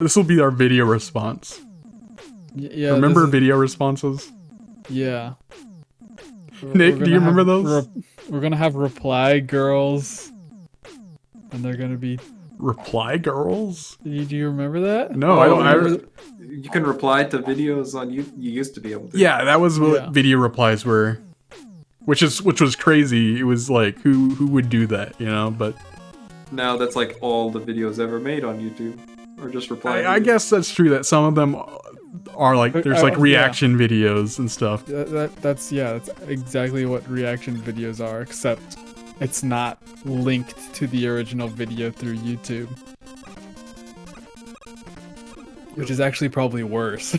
This will be our video response. Yeah. Remember video responses? Yeah. Nick, do you remember those? We're gonna have reply girls, and they're gonna be reply girls. Do you remember that? No, I don't. You can reply to videos on you. You used to be able to. Yeah, that was what video replies were, which was crazy. It was like who would do that, you know? But now that's like all the videos ever made on YouTube, or just reply. I guess that's true. That some of them are like there's like reaction videos and stuff. That's exactly what reaction videos are, except it's not linked to the original video through YouTube, which is actually probably worse.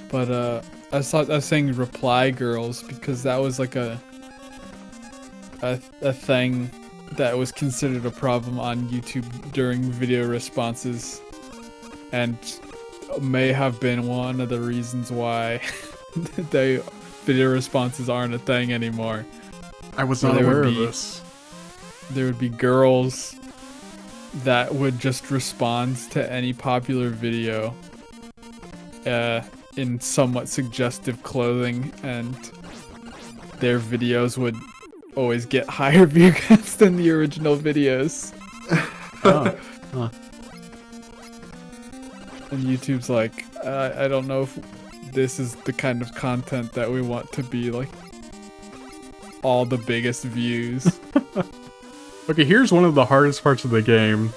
But I was saying reply girls because that was like a thing that was considered a problem on YouTube during video responses, and may have been one of the reasons why video responses aren't a thing anymore. I was not aware of this. There would be girls that would just respond to any popular video in somewhat suggestive clothing, and their videos would always get higher view counts than the original videos. And YouTube's like, I don't know if this is the kind of content that we want to be like all the biggest views. Okay, here's one of the hardest parts of the game.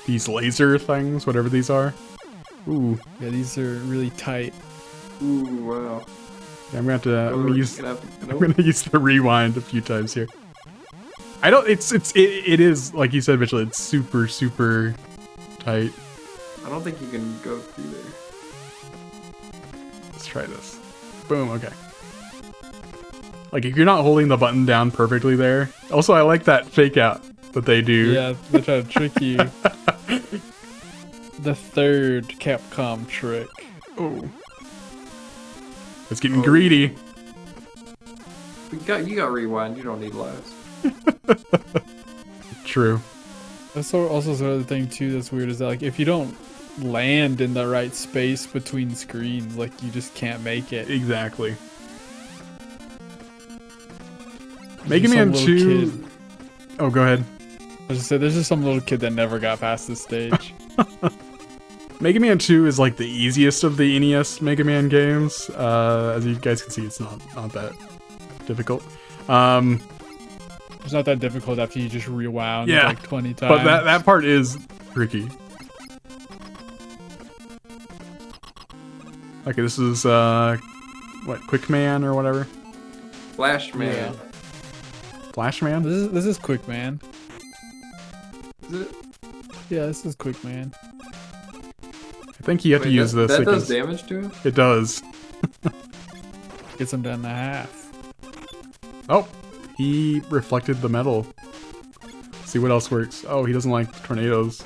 These laser things, whatever these are. Ooh. Yeah, these are really tight. Ooh, wow. Yeah, I'm gonna use the rewind a few times here. It is like you said, Mitchell. It's super tight. I don't think you can go through there. Let's try this. Boom. Okay. Like if you're not holding the button down perfectly there. Also, I like that fake out that they do. Yeah, they try to trick you. The third Capcom trick. Oh. It's getting greedy. You got rewind. You don't need lives. True. That's also sort of the thing too that's weird is that like if you don't land in the right space between screens, like you just can't make it. Exactly. Mega Man 2. Kid. Oh, go ahead. I was just say there's just some little kid that never got past this stage. Mega Man 2 is like the easiest of the NES Mega Man games. As you guys can see, it's not that difficult. It's not that difficult after you just rewound like 20 times. But that part is tricky. Okay, this is what, Quick Man or whatever? Flash Man. Yeah. Flash Man? This is Quick Man. Is it? Yeah, this is Quick Man. I think you have to use this. That does damage to him? It does. Gets him down to half. Oh, he reflected the metal. Let's see what else works. Oh, he doesn't like tornadoes.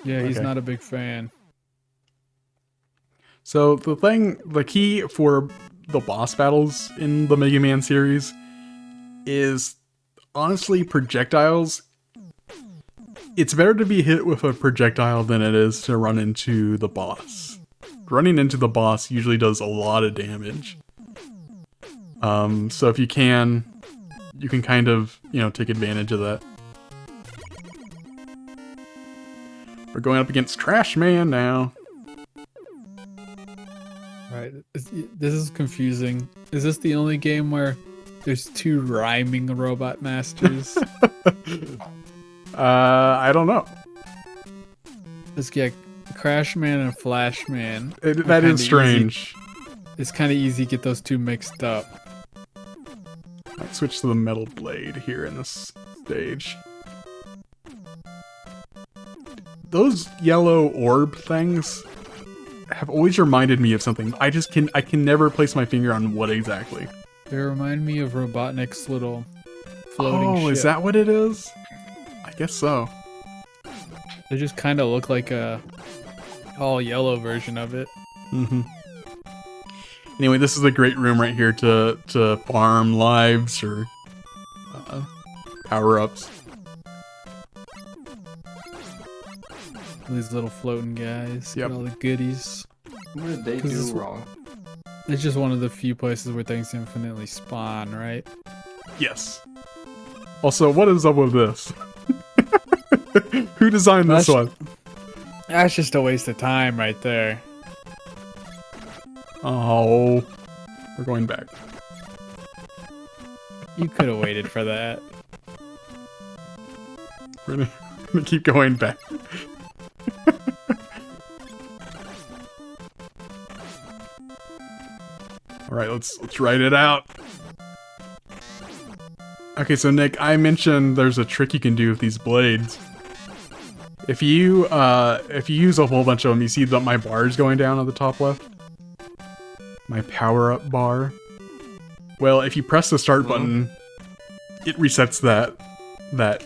Yeah, he's not a big fan. So the key for the boss battles in the Mega Man series is honestly projectiles. It's better to be hit with a projectile than it is to run into the boss. Running into the boss usually does a lot of damage. So if you can kind of, take advantage of that. We're going up against Trash Man now. Right, this is confusing. Is this the only game where there's two rhyming robot masters? I don't know. Let's get Crash Man and Flash Man. That is strange. It's kind of easy to get those two mixed up. Let's switch to the Metal Blade here in this stage. Those yellow orb things have always reminded me of something. I can never place my finger on what exactly. They remind me of Robotnik's little floating ship. Is that what it is? I guess so. They just kind of look like a all yellow version of it. Mm-hmm. Anyway, this is a great room right here to farm lives or power-ups. These little floating guys. Yep. Get all the goodies. What did they 'Cause do it's- wrong? It's just one of the few places where things infinitely spawn, right? Yes. Also, what is up with this? Who designed this That's- one? That's just a waste of time right there. Oh, we're going back. You could have waited for that. We're gonna keep going back. All right, let's write it out. Okay, so Nick, I mentioned there's a trick you can do with these blades. If you use a whole bunch of them, you see that my bar is going down at the top left. My power-up bar. Well, if you press the start button, it resets that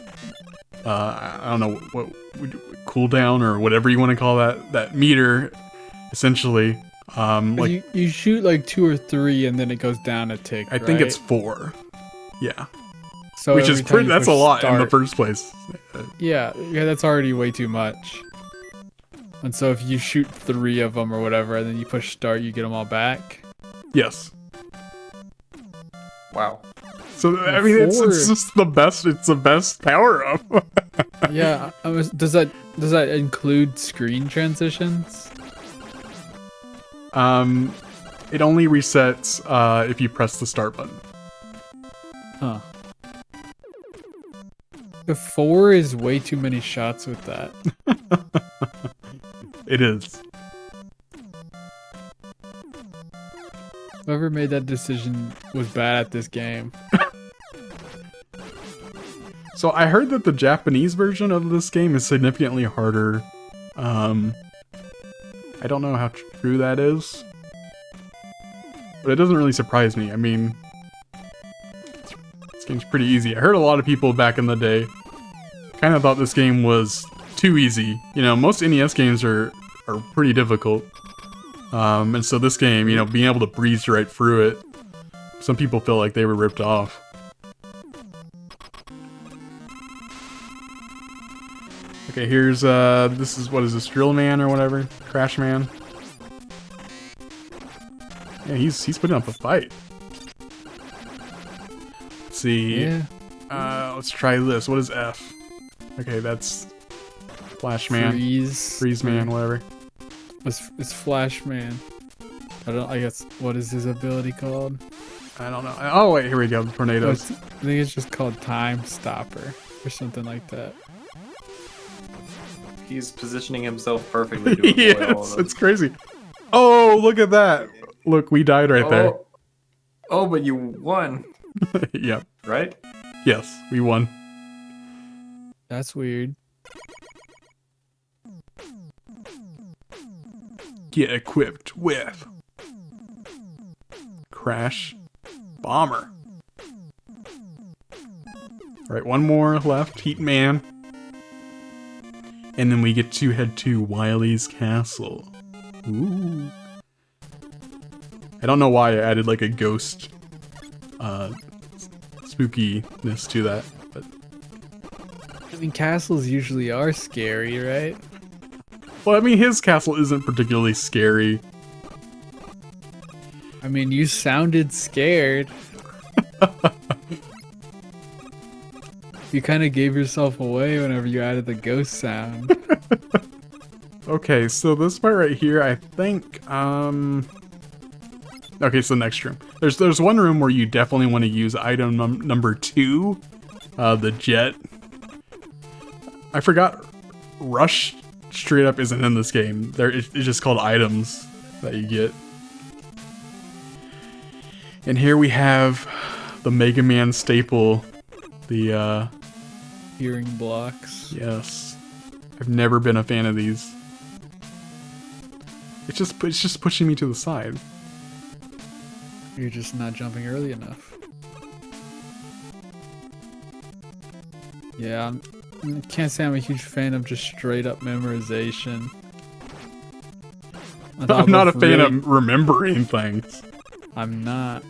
I don't know what cooldown or whatever you want to call that meter, essentially. Like you shoot like 2 or 3 and then it goes down a tick. I think right? it's 4. Yeah, so which is every time pretty. you That's a push lot in the start- first place. Yeah, that's already way too much. And so if you shoot 3 of them or whatever, and then you push start, you get them all back. Yes. Wow. So I mean, it's Four. just the best. It's the best power up. Yeah, does that include screen transitions? It only resets if you press the start button. Huh. The 4 is way too many shots with that. It is. Whoever made that decision was bad at this game. So I heard that the Japanese version of this game is significantly harder. I don't know how true that is, but it doesn't really surprise me. I mean, this game's pretty easy. I heard a lot of people back in the day kind of thought this game was too easy. You know, most NES games are pretty difficult. And so this game, you know, being able to breeze right through it, some people feel like they were ripped off. Okay, here's, this is, what is this, Drill Man or whatever? Crash Man? Yeah, he's putting up a fight. Let's see. Yeah. Let's try this. What is F? Okay, that's Flash Man. Freeze Man, whatever. It's Flash Man. I guess, what is his ability called? I don't know. Oh, wait, here we go. Oh, Tornadoes. I think it's just called Time Stopper or something like that. He's positioning himself perfectly to avoid all of Yes, them. it's crazy. Oh, look at that. Look, we died right there. Oh, but you won, Yep. right? Yes, we won. That's weird. Get equipped with Crash Bomber. Alright, one more left. Heat Man. And then we get to head to Wily's Castle. Ooh. I don't know why I added like a ghost spookiness to that, but I mean, castles usually are scary, right? well, I mean his castle isn't particularly scary. I mean, you sounded scared. You kind of gave yourself away whenever you added the ghost sound. Okay, so this part right here, I think, okay, so next room. There's one room where you definitely want to use item number 2, the jet. I forgot, Rush straight up isn't in this game. It's just called items that you get. And here we have the Mega Man staple, the, Hearing blocks. yes. I've never been a fan of these. It's just pushing me to the side. You're just not jumping early enough. Yeah, I can't say I'm a huge fan of just straight up memorization. On top I'm not a of fan really- of remembering things. I'm not.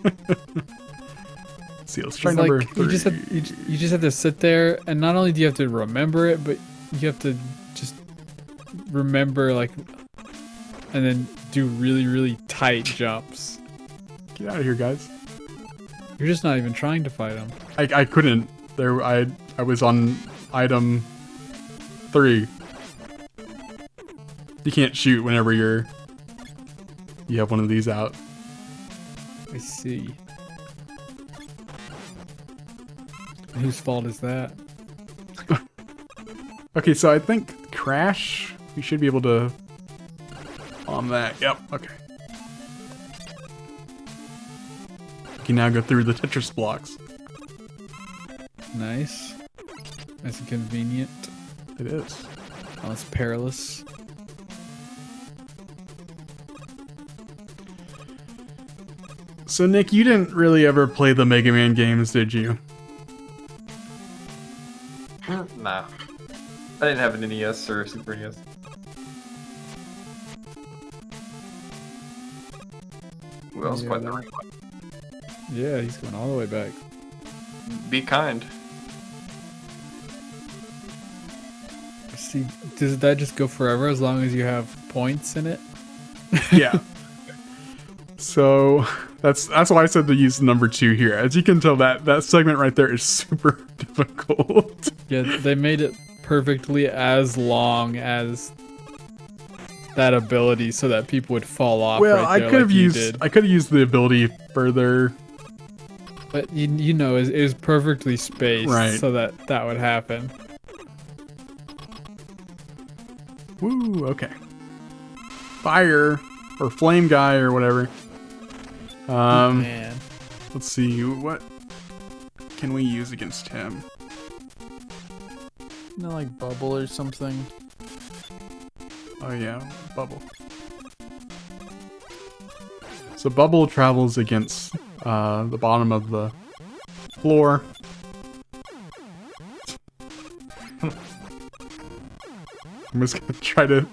Let's see, let's try It's number like 3. you just have to sit there, and not only do you have to remember it, but you have to just remember like, and then do really, really tight jumps. Get out of here, guys. You're just not even trying to fight him. I couldn't. I was on item 3. You can't shoot whenever you have one of these out. I see. Whose fault is that? Okay, so I think Crash, we should be able to on that. Yep, okay. We can now go through the Tetris blocks. Nice. Nice and convenient. It is. Oh, it's perilous. So Nick, you didn't really ever play the Mega Man games, did you? Nah. I didn't have an NES or a Super NES. Who else Yeah, played the that- replay? Yeah, he's going all the way back. Be kind. See, does that just go forever as long as you have points in it? Yeah. So that's why I said to use number 2 here. As you can tell, that segment right there is super difficult. Yeah, they made it perfectly as long as that ability so that people would fall off. Well, right there I could have like you used did. I could have used the ability further. But you know, it was perfectly spaced Right. so that would happen. Woo, okay. Fire or flame guy or whatever. Man, Let's see, what can we use against him? no, like bubble or something. Oh yeah, Bubble. So Bubble travels against the bottom of the floor. I'm just gonna try to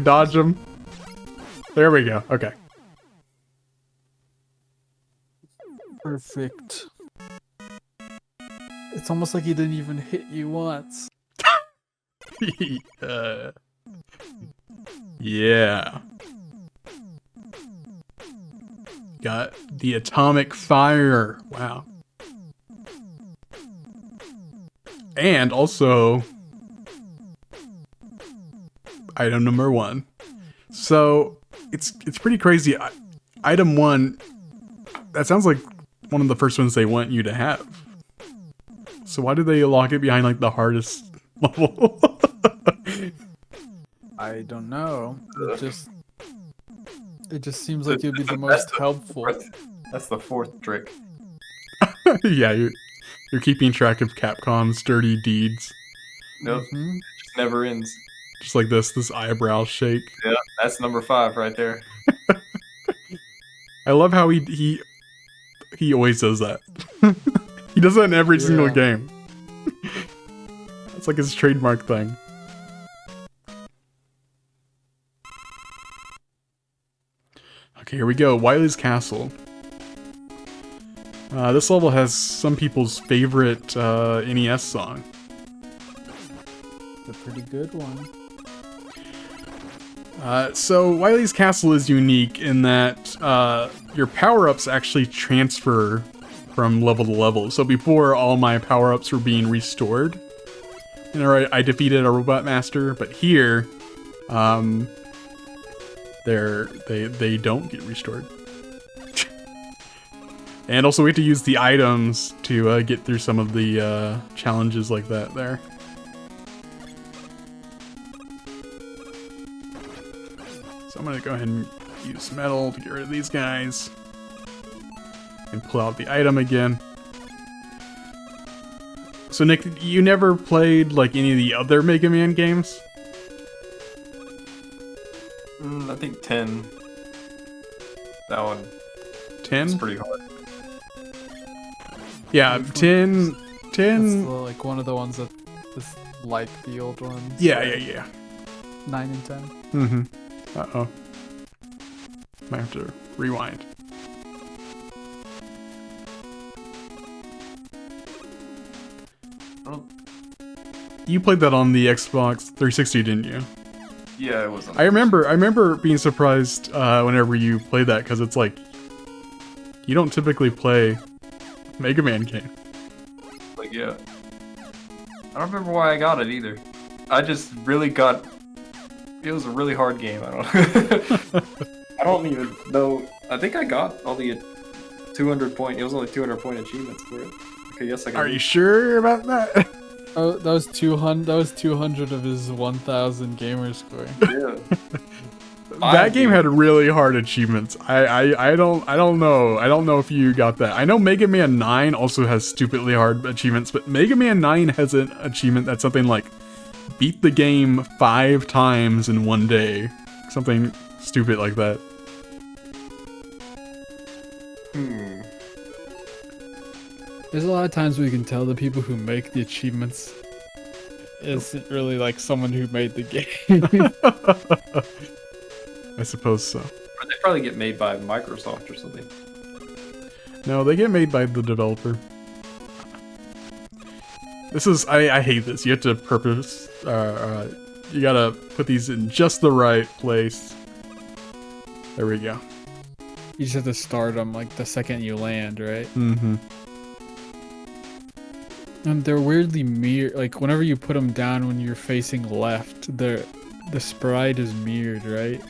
dodge him. There we go. Okay. Perfect. It's almost like he didn't even hit you once. Yeah. Got the atomic fire. Wow. And also item number 1. So it's pretty crazy. Item 1, that sounds like one of the first ones they want you to have. So why did they lock it behind like the hardest level? I don't know. It just seems like it'd be the most helpful. That's the 4th trick. Yeah, you're keeping track of Capcom's dirty deeds. Nope. Mhm. Just never ends. Just like this eyebrow shake. Yeah, that's number 5 right there. I love how he always does that. He does that in every single Yeah. game. It's like his trademark thing. Okay, here we go. Wily's Castle. This level has some people's favorite NES song. It's a pretty good one. So Wily's Castle is unique in that your power-ups actually transfer from level to level. So before, all my power-ups were being restored. And I defeated a robot master, but here, they don't get restored. And also we have to use the items to get through some of the challenges like that there. So I'm gonna go ahead and use metal to get rid of these guys. And pull out the item again. So Nick, you never played like any of the other Mega Man games? I think 10. That one 10? is pretty hard. Yeah, Which one? 10... 10... That's like one of the ones that is like the old ones. Yeah. 9 and 10. Mm-hmm. Uh-oh. Might have to rewind. You played that on the Xbox 360, didn't you? Yeah, it was. I remember being surprised whenever you played that, because it's like you don't typically play Mega Man game. Like, yeah. I don't remember why I got it either. I just really got. It was a really hard game. I don't. I don't even know. I think I got all the 200 point. It was only 200 point achievements for it. Okay, yes, I got. Are you sure about that? Oh, that was 200. That was 200 of his 1,000 gamer score. Yeah. That game had really hard achievements. I don't know. I don't know if you got that. I know Mega Man 9 also has stupidly hard achievements, but Mega Man 9 has an achievement that's something like beat the game 5 times in one day. Something stupid like that. There's a lot of times we can tell the people who make the achievements isn't really like someone who made the game. I suppose so. Or they probably get made by Microsoft or something. No, they get made by the developer. This is I hate this. You have to purpose. You gotta put these in just the right place. There we go. You just have to start them like the second you land, right? Mm-hmm. And they're weirdly mirrored. Like whenever you put them down when you're facing left, the sprite is mirrored, right?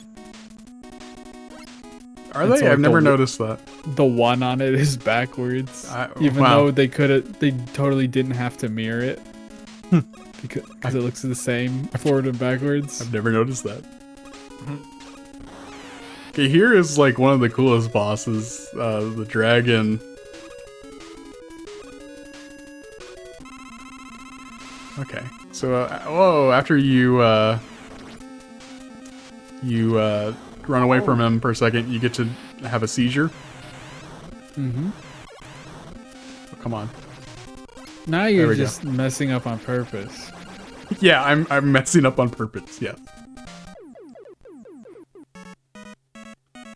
Are And they? so, I've like, never the- noticed that. The one on it is backwards, even wow. though they totally didn't have to mirror it because it looks the same forward and backwards. I've never noticed that. Okay, here is like one of the coolest bosses, the dragon. Okay, so whoa! After you run away from him for a second, you get to have a seizure. Mm-hmm. Oh, come on. Now There you're we go. just messing up on purpose. Yeah, I'm messing up on purpose. Yeah.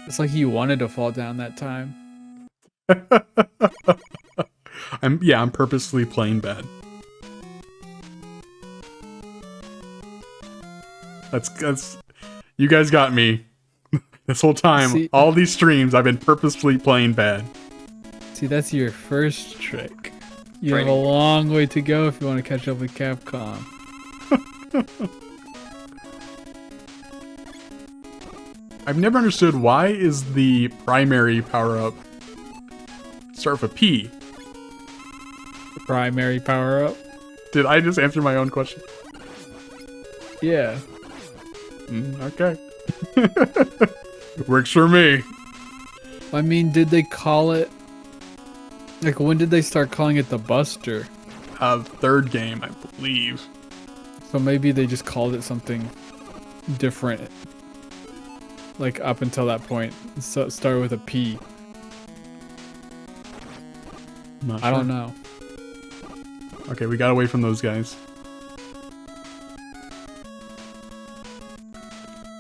It's like you wanted to fall down that time. I'm purposely playing bad. That's you guys got me. This whole time, See- all these streams, I've been purposefully playing bad. See, that's your first trick. You have a Training. long way to go if you want to catch up with Capcom. I've never understood why is the primary power-up start with a P? The primary power-up. Did I just answer my own question? Yeah. Okay. Works for me. I mean, did they call it... Like, when did they start calling it the Buster? Third game, I believe. So maybe they just called it something different. Like, up until that point. So start with a P. Not I don't sure. know. Okay, we got away from those guys.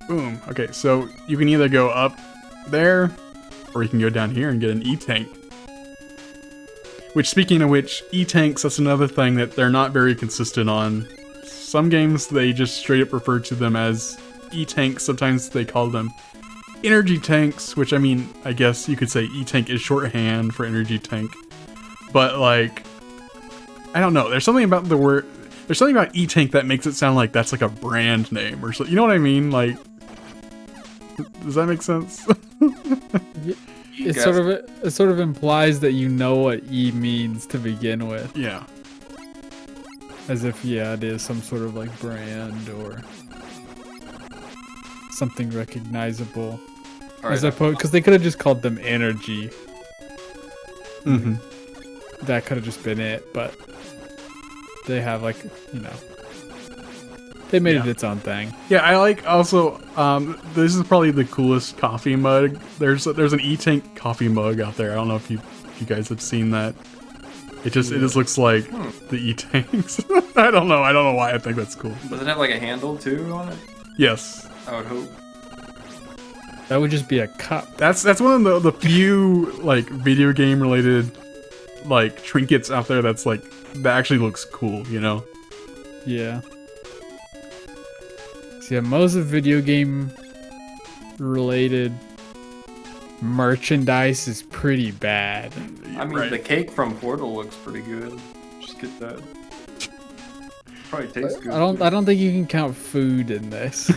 Boom. Okay, so you can either go up there, or you can go down here and get an E-Tank. Which, speaking of which, E-Tanks, that's another thing that they're not very consistent on. Some games, they just straight up refer to them as E-Tanks. Sometimes they call them energy tanks, which, I mean, I guess you could say E-Tank is shorthand for energy tank. But, like, I don't know. There's something about the word... There's something about E-Tank that makes it sound like that's like a brand name or something. You know what I mean? Like, does that make sense? It sort of implies that you know what E means to begin with. Yeah. As if, yeah, it is some sort of like brand or something recognizable. All As right, opposed, because they could have just called them energy. Mm-hmm. That could have just been it, but they have like, you know, they made it its own thing. Yeah, I like also, this is probably the coolest coffee mug. There's an E-Tank coffee mug out there. I don't know if you guys have seen that. It just looks like the E-Tanks. I don't know why I think that's cool. Does it have like a handle too on it? Yes. I would hope. That would just be a cup. That's one of the few like video game related like trinkets out there that's like that actually looks cool, you know? Yeah. So yeah, most of video game related merchandise is pretty bad. I mean, Right. the cake from Portal looks pretty good. Just get that. Probably tastes good. I don't think you can count food in this.